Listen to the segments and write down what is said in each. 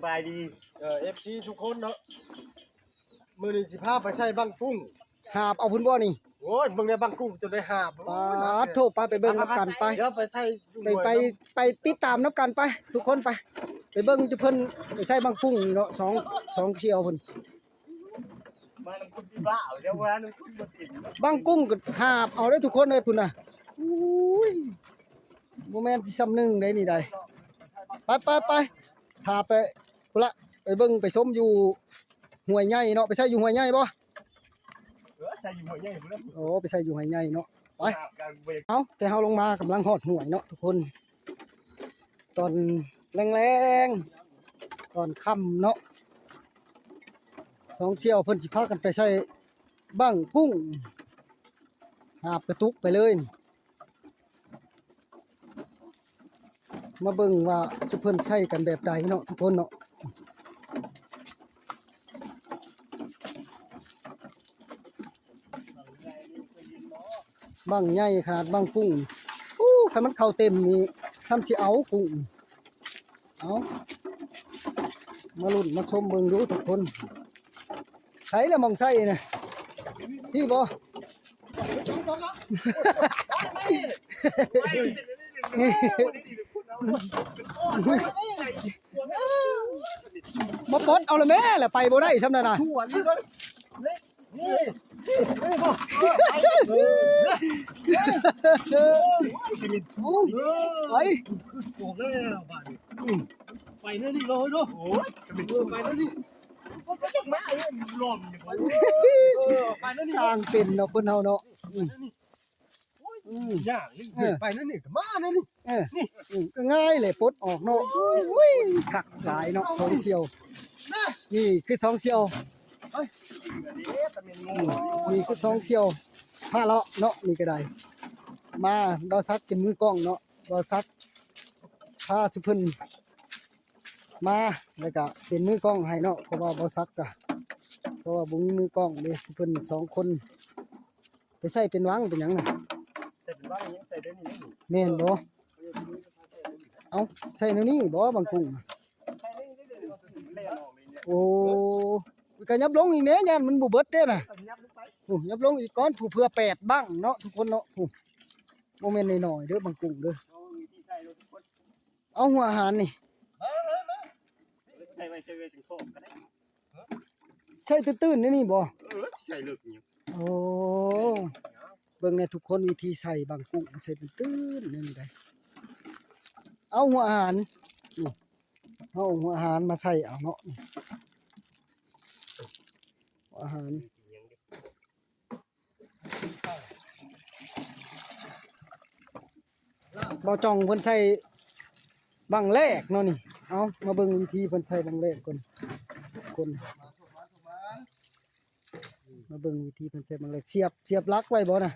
บายดีFT ทุกคนเนาะมื้อนี้สิพาไปใช้บังกุ้งหาบเอาพุ่นบ่นี่โอ้ยเบิ่งในบังกุ้งจนได้หาบปาดโทไปเบิ่งนํกันไปเดี๋ยวไปใช้ไปติดตามนํกันไปทุกคนไปเบิ่งจะเพิ่นไปใช้บังกุ้งเนาะ2เที่ยวเพิ่นมาน้ำคุณพี่บ้าเดี๋ยวว่าน้ำคุณบ่ติดบังกุ้งก็หาบเอาได้ทุกคนเลยพุ่นน่ะอุ้ยบ่แม่นสิซ้ำนึงได้นี่ได้ไปถ้าไปพุ่นละไปเบิ่งไปชมอยู่ห้วยใหญ่เนาะไปใช้อยู่ห้วยใหญ่บ่ใส่อยู่หัวใหญ่พุ่นแล้วโอ้ไปใช้อยู่ห้วยใหญ่เนาะไปเอาแต่เฮาลงมากำลังฮอดห้วยเนาะทุกคนตอนแรงๆตอนค่ำเนาะ2เที่ยวเพิ่นสิพากันไปใช้บังกุ้งหาบกระตุกไปเลยมาเบิ่งว่าจะเพิ่นใช้กันแบบใดเนาะทุกคนเนาะบังใหญ่ขนาดบังกุ้งคันมันเข้าเต็มนี่ซ้ำสิเอากุ้งเอามาลุ้นมาชมเบิ่งดูทุกคนใส่แล้วมองใส่น่ะพี่บ่บ่ปลดเอาละแม่แหละไปบ่ได้ซ้ำนั่นน่ะชั่วนี่ก็นี่บ่ไปโอ้แล้วบาดนี้ไปนั่นนี่เลยเนาะโอ้ยไปนั่นนี่ก็จักมาเอ้ยล้อมอยู่ไปนั่นนี่สร้างเป็นเนาะเพิ่นเฮาเนาะย่างนี่ไปนั่นนี่ก็มานั่นนี่ก็ง่ายเลยปลดออกเนาะอุ้ยคักหลายเนาะ2เที่ยวนี่คือ2เที่ยวนี่คือ2เที่ยวพาเลาะเนาะนี่ก็ได้มาดอซักเป็นมือกล้องเนาะดอซักพาสุเพิ่นมาแล้วก็เป็นมือกล้องให้เนาะเพราะว่าบ่ซักก็เพราะว่าบ่มีมือกล้องเด้สุเพิ่น2คนไปใช้เป็นวังเป็นหยังน่ะใส่เป็นบ้างยังใส่ได้นี่แม่นบ่เอาใส่แนวนี้บ่บางกุ้งโอ้ก็ยับลงอีกแหน่ย่านมันบ่เบิดเด้น่ะโอ้ยับลงอีกก่อนผู้เพื่อ8บังเนาะทุกคนเนาะโอ้บ่แม่นน้อยๆเด้อบางกุ้งเด้อเอาหัวอาหารนี่ใส่ไว้ถึงโคกก็ได้ใช่ตื้นๆนี่บ่ใส่ลึกอยู่โอ้เบิ่งในทุกคนวิธีใส่บางกุ้งใส่ตื้นๆนี่ได้เอาหัวอาหารเอาหัวอาหารมาใส่เอาเนาะหัวอาหารบ่จ้องเพิ่นใส่บังแรกเนาะนี่เอามาเบิ่งวิธีเพิ่นใส่บังแรกก่อนคนมาเบิ่งวิธีเพิ่นใส่บังแรกเสียบลักไว้บ่น่ะ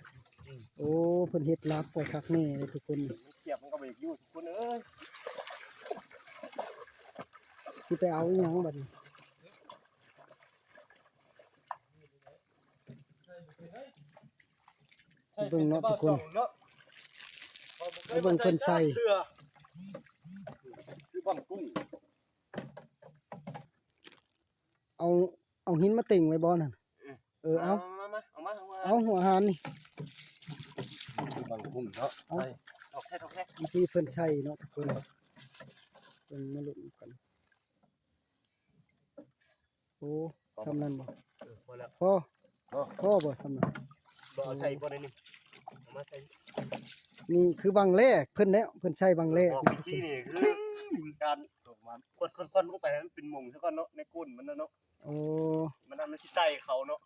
โอ้เพิ่นเฮ็ดลักไว้คักแน่เลยทุกคนเสียบมันก็เบรกอยู่ทุกคนเอ้ยสิไปเอาอีหยังบัดนี้เบิ่งเนาะทุกคนเบิ่งเพิ่นใส่คือบังกุ้งเอาหินมาติ่งไว้บ่นั่นเอาหัวอาหารนี่บังกุ้งเนาะใส่ออกแค่วิธีเพิ่นใส่เนาะทุกคนเพิ่นมาลุ้นกันโอ้สำนั้นบ่พอแล้วพอบ่สำนั้นบ่เอาใส่บ่ได้นี่เอามาใส่นี่คือบังแรกเพิ่นแล้วเพิ่นใส่บังแรกที่นี่คือการตกมันคนลงไปให้มันเป็นมุงซะก่อนเนาะในก้นมันเนาะโอ้มันทำให้สิไต่เขาเนาะ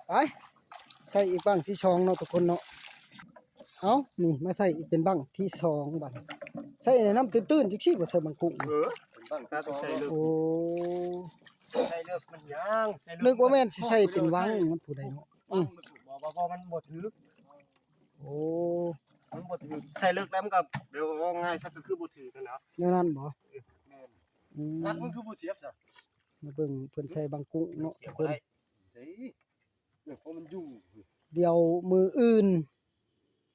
ไปใส่อีกบังที่2เนาะทุกคนเนาะเอานี่มาใส่อีกเป็นบังที่2บัดใส่ในน้ำตื้นๆจังซี่บ่ใส่บังกุ้งเป็นบังตาต้องใส่เลิกโอ้ใส่เลิกมันยังใส่เลิกว่าแม่นสิใส่เป็นวังมันผู้ใดเนาะบ่มันบ่ถือโอ้มันบ่ถือใส่เลิกแล้วมันก็เดี๋ยวง่ายสักก็คือบ่ถือกันเนาะแนวนั้นบ่แม่นรักมันคือบ่เสียบจ้ะมาเบิ่งเพิ่นใส่บังกุ้งเนาะทุกคนเฮ้ยเพราะมันยุ่งเดี๋ยวมืออื่น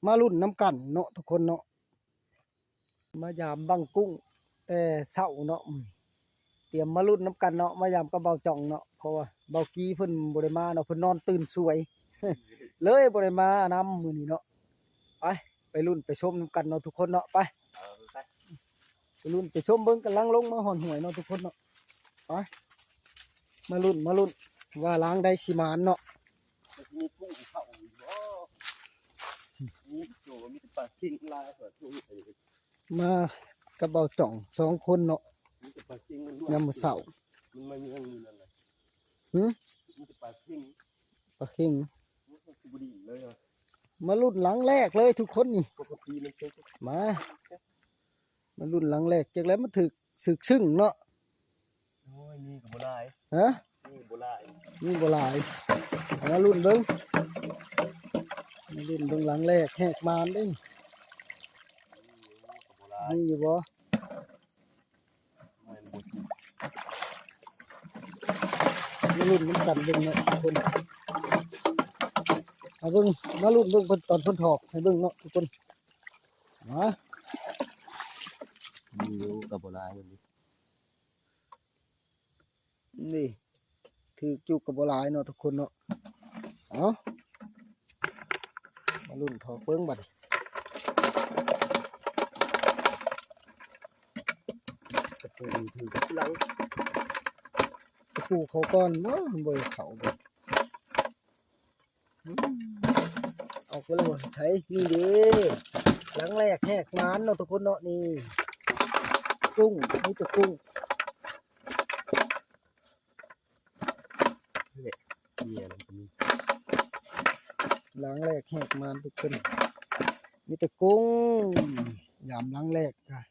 มาลุ้นน้ำกันเนาะทุกคนเนาะมายามบังกุ้ง แต่เช้าเนาะเตรียมมาลุ้นน้ำกันเนาะมายามกับเบาจ่องเนาะเพราะว่าเบากี้เพิ่นบ่ได้มาเนาะเพิ่นนอนตื่นสวย เลยบ่ได้มานำมื้อนี้เนาะไปลุ้นไปชมน้ำกันเนาะทุกคนเนาะไปลุ้นไปชมเบิ่งกำลังลงมาหอนหวยเนาะทุกคนเนาะไปมาลุ้นว่าล้างได้สิมานเนาะ มีกุ้งเข้าอยู่บ่มีโจมีปลากิ้งลายตัวตัวไอ้ มากับเบาจ่อง2คนเนาะ มีปลากิ้งมันด้วย ยามมื้อเช้า มันมายังมีนั่นแหละ หึ มีปลากิ้ง ปลาเค็ง มันสิบ่ดีเลยอ่ะ มาลุ้นหลังแรกเลยทุกคนนี่ ปกติมันเป็น มาลุ้นหลังแรกจักแล้วมันถึกสึกซึ่งเนาะ โอ้ยนี่ก็บ่ได้ ฮะ นี่บ่ได้ นี่บ่หลายมาลุ้นเบิ่งหลังแรกแหกมานเด้ ก็บ่ได้ มีอยู่บ่ มันบ่ มาลุ้นน้ำกันเบิ่งเนาะทุกคนเอาเบิ่งมาลุ้นเบิ่งเพิ่นตอนเพิ่นถอกให้เบิ่งเนาะทุกคนมา มันอยู่ก็บ่ได้อยู่ นี่ถือจุกกับบ่หลายเนาะทุกคนเนาะเอามาลุ้นถอกเบิ่งบัดนี้ จะปูถือกับหลัง ตะปูเขาก่อนเนาะบ่ให้เขาบ่ออกไปแล้วบ่ใช้นี่เด้หลังแรกแหกมานเนาะทุกคนเนาะนี่กุ้งมีแต่กุ้ง เนี่ยมันมี หลังแรกแหกมานทุกคนมีแต่กุ้งยามหลังแรกค่ะ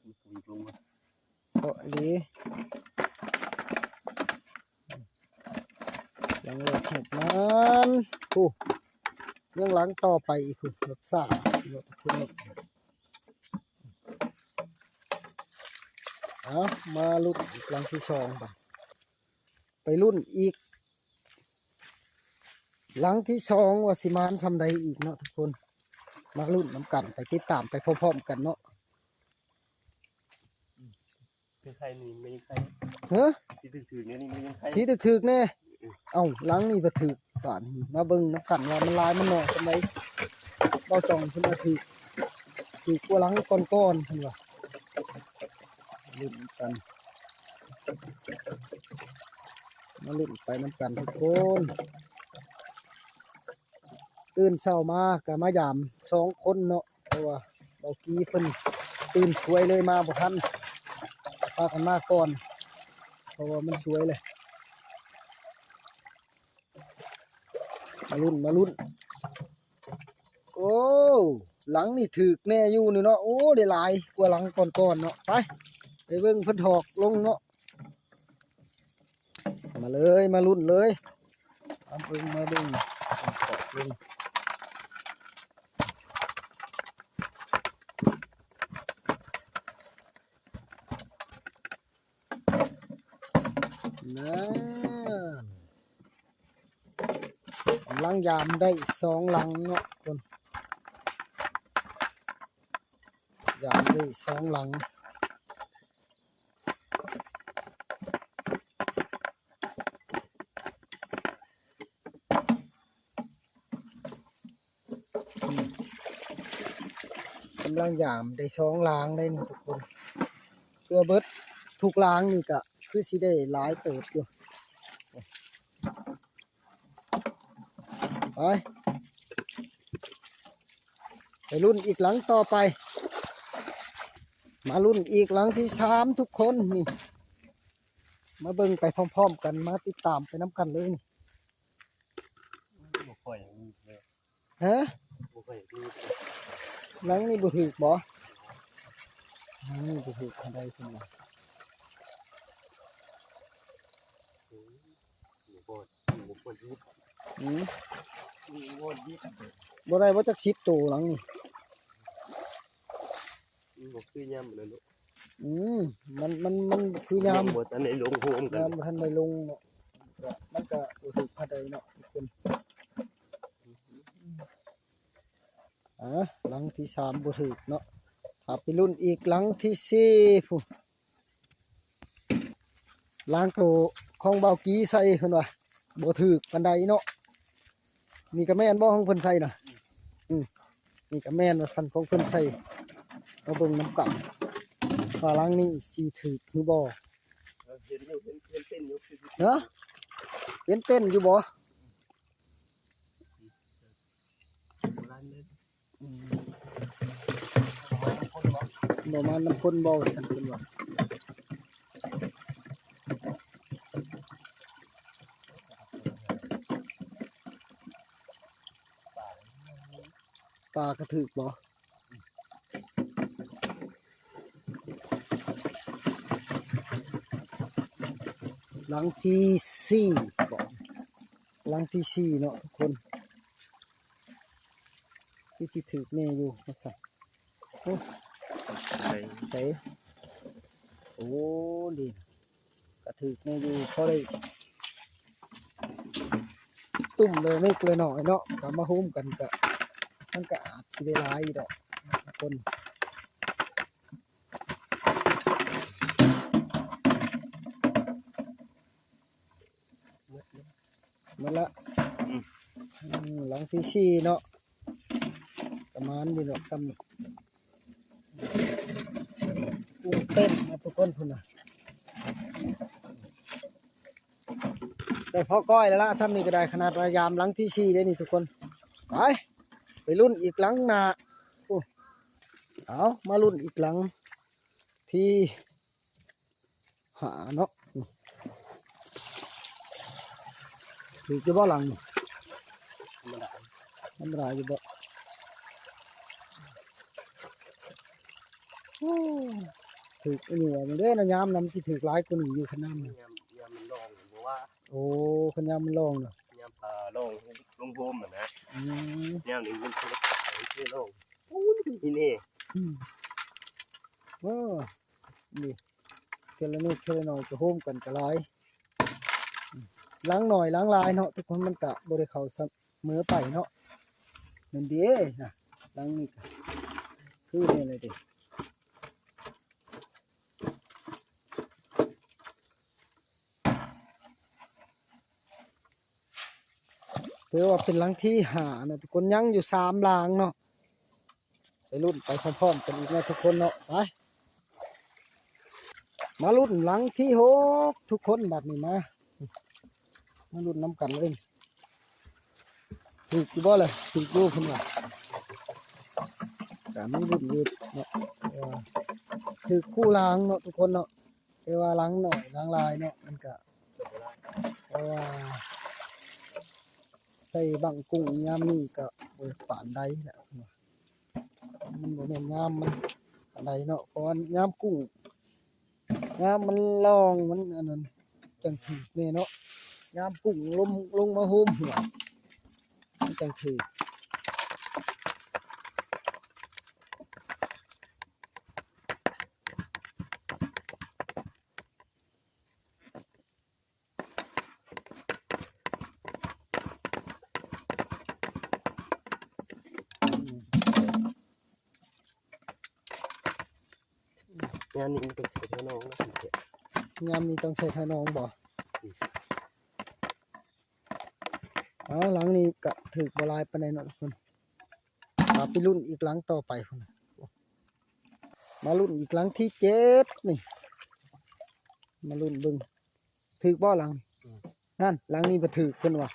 มีลงมา เพราะอันนี้หลังแรกแหกมานโอ้เรื่องหลังต่อไปอีกคุณรสชาติเนาะทุกคนเนาะเอามาลุ้นอีกหลังที่สองไปลุ้นอีกหลังที่สองว่าสิมานซำใดอีกเนาะทุกคนมาลุ้นน้ำกันไปติดตามไปพร้อมๆกันเนาะ คือใครนี่ไม่ใคร เฮ้อ ที่ถือเนี่ยนี่ไม่ยังใคร สีถึกๆแน่เอ้าหลังนี่บ่ถึกป่านนี้มาเบิ่งน้ำกันว่ามันลายมันน้อยซำใดเบ่จ่องเพิ่นว่าถึกกว่าหลังก่อนๆเพิ่นว่าลุ้นกันมาลุ้นไปน้ำกันทุกคนตื่นเช้ามาก็มายาม2คนเนาะเพราะว่าเบากี้เพิ่นตื่นสวยเลยมาบ่ทันพากันมาก่อนเพราะว่ามันสวยเลยมาลุ้นโอ้หลังนี่ถึกแน่อยู่นี่เนาะโอ้ได้หลายกว่าหลังก่อนๆเนาะไปเบิ่งเพิ่นถอกลงเนาะมาเลยมาลุ้นเลยมาเบิ่งถอกลงนั่นหลังยามได้2หลังเนาะคนยามได้2หลังกำลังยามได้2หลังได้นี่ทุกคนเพื่อเบิดทุกหลังนี่ก็คือสิได้หลายเติบอยู่ไปรุ่นอีกหลังต่อไปมารุ่นอีกหลังที่3ทุกคนนี่มาเบิ่งไปพร้อมๆกันมาติดตามไปน้ำกันเลยนี่ บ่ค่อยมีเลย ฮะ บ่ค่อยมี หลังนี่บ่ถูกบ่หลังนี่บ่ถูกอันใดขึ้นมา บ่บ่ดี อืม บ่ดี บ่ได้บ่จัก10ตัวหลังนี่ บ่คือยามเลยลูก อืมมันคือยาม บ่ทันได้ลงโฮมกัน ยามบ่ทันได้ลงเนาะก็มันก็บ่ถูกอันใดเนาะทุกคนหลังที่3บ่ถูกเนาะ ถ้าไปรุ่นอีกหลังที่สี่ผู้ล้างตัวของเบากี้ใส่เพิ่นว่าบ่ถือปานใดเนาะนี่ก็แม่นบ่ของเพิ่นใส่น่ะนี่ก็แม่นว่าซั่นของเพิ่นใส่มาเบิ่งน้ำกันว่าหลังนี้สิถือหรือบ่ เห็นอยู่เห็นเต้นอยู่คือ เนาะเห็นเต้นอยู่บ่ ร้านนี้ บ่มาน้ำพ่นบ่ท่านเพิ่นว่าปลากระถึกบ่หลังที่สี่บ่หลังที่สี่เนาะทุกคนที่สิถึกแน่อยู่ว่าซั่นโอ้ ใส่ ใส่โอ้ดีกระถึกแน่อยู่พอได้ตุ่มเลยเล็กเลยหน่อยเนาะก็มาหุ้มกันก็มันก็อาจสิได้หลายอยู่ดอกทุกคนมาละหลังที่สี่เนาะประมาณนี้เนาะทำกุ้งเต้นนะทุกคนพุ่นนะได้พอก้อยแล้วละซ้ำนี่ก็ได้ขนาดพยายามหลังที่สี่ได้นี่ทุกคนไปรุ่นอีกหลังหนาเอามารุ่นอีกหลังที่หาเนาะถือจะบ่หลังธรรมดาอยู่บ่ถืออันนี้ว่ามันเด้อนะยามนำที่ถือหลายกว่านี้อยู่ขนาดนี้ ยำมันลองเพราะว่า โอ้ขยามมันลองเนาะ ยำปลาลงโฮมนะ อืม ยำนี่มันคือลงที่นี่ โอ้นี่เทละนิดเทละหน่อยจะโฮมกันก็หลายล้างหน่อยล้างลายเนาะทุกคนมันกะบ่ได้เข้าเสมอไปเนาะนั่นเด้นะล้างนี่ก็คือนี่เลยเด้ถือว่าเป็นหลังที่หานะทุกคนยังอยู่3หลังเนาะไปรุ่นไปพร้อมๆกันอีกนะทุกคนเนาะไปมารุ่นหลังที่6ทุกคนบัดนี้มารุ่นน้ำกันเลยถูกอยู่บ่เลยถูกอยู่เพิ่นว่าก็มีรุ่นอยู่เนาะถือคู่ล้างเนาะทุกคนเนาะแต่ว่าล้างหน่อยล้างลายเนาะมันก็เพราะว่าใส่บังกุ้งยามนี้ก็บ่ปานใดแหละมันบ่แม่นยามมันปานใดเนาะเพราะว่ายามกุ้งยามมันลองมันอันนั้นจังถือแม่เนาะยามกุ้งลงมาโฮมหัวมันจังถือยำนี่มันต้องใส่เท่าน้องนะ ยามนี้ต้องใช้ทานองบ่หลังนี้ก็ถือบลายปานใดเนาะทุกคนไปรุ่นอีกหลังต่อไปพุ่นมารุ่นอีกหลังที่7นี่มารุ่นเบิ่งถือบ่หลังนั่นหลังนี้บ่ถือเพิ่นว่า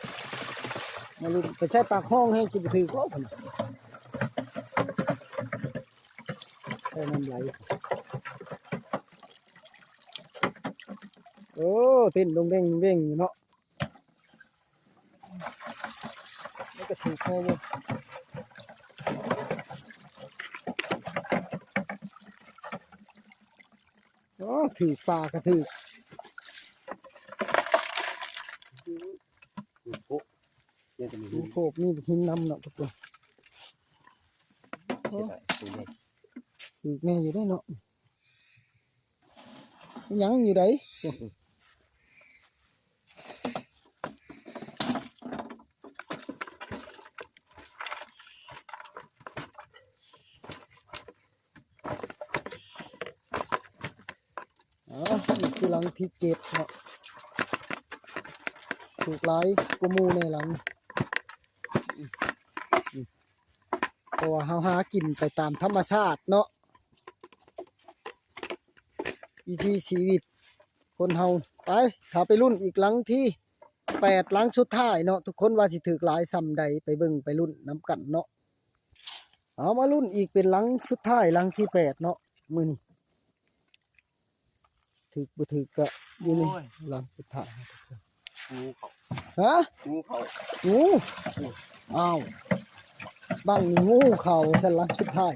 มารุ่นไปใช้ปากห้องให้สิบ่ถือบ่เพิ่นใช้น้ำไหลโอ้เต้นดงเด้งเด้งอยู่เนาะนี่ก็ถือแค่อยู่โอ้ถือปลากระถือ โอ้ยังจะมี ดูโคบนี่หินน้ำเนาะทุกคน ใช่ไหมตรงนี้ ถือแน่อยู่ได้เนาะยังอยู่ไหน นี่คือหลังที่เก็บเนาะถูกหลายกว่าหมู่ในหลังเพราะว่าเฮาหากินไปตามธรรมชาติเนาะวิถีชีวิตคนเฮาไปถ้าไปรุ่นอีกหลังที่8หลังสุดท้ายเนาะทุกคนว่าสิถูกหลายส่ำใดไปเบิ่งไปรุ่นน้ำกันเนาะเอามารุ่นอีกเป็นหลังสุดท้ายหลังที่8เนาะมื้อนี้ถูกบ่ถูกก็อยู่ในหลังสุดท้าย งูเขา ฮะ งูเขา งูอ้าวบังนี่งูเข่าสันหลังสุดท้าย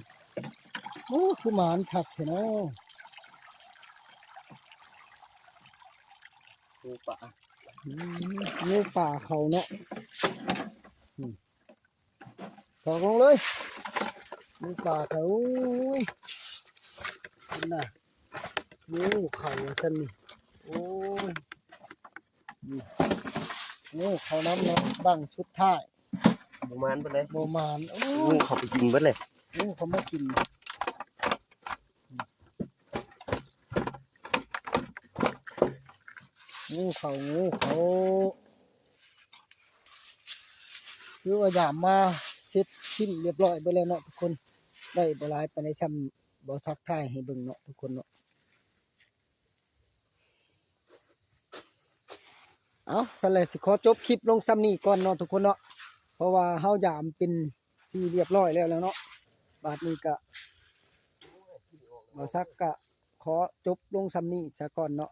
โอ้คือหมานคักแท้เนาะ งูป่า งูป่าเขาเนาะถอดลงเลยงูป่าเขาอุ้ยนี่น่ะงูเขาสันนี่โอ้ยนี่งูเขาน้ำเนาะบังสุดท้าย ประมาณไปเลย โมมานโอ้ งู ย เขาไปกินเบิดเลย งูเขามากินงูเขาคือว่าอย่ามาเสร็จสิ้นเรียบร้อยไปแล้วเนาะทุกคนได้บหลายไปในซ้ำบ่ซักท้ายให้เบิ่งเนาะทุกคนเนาะเอาสั่นแหละสิขอจบคลิปลงซ้ำนี้ก่อนเนาะทุกคนเนาะเพราะว่าเฮายามเป็นที่เรียบร้อยแล้วเนาะบาดนี้ก็บ่ซักก็ขอจบลงซ้ำนี้ซะก่อนเนาะ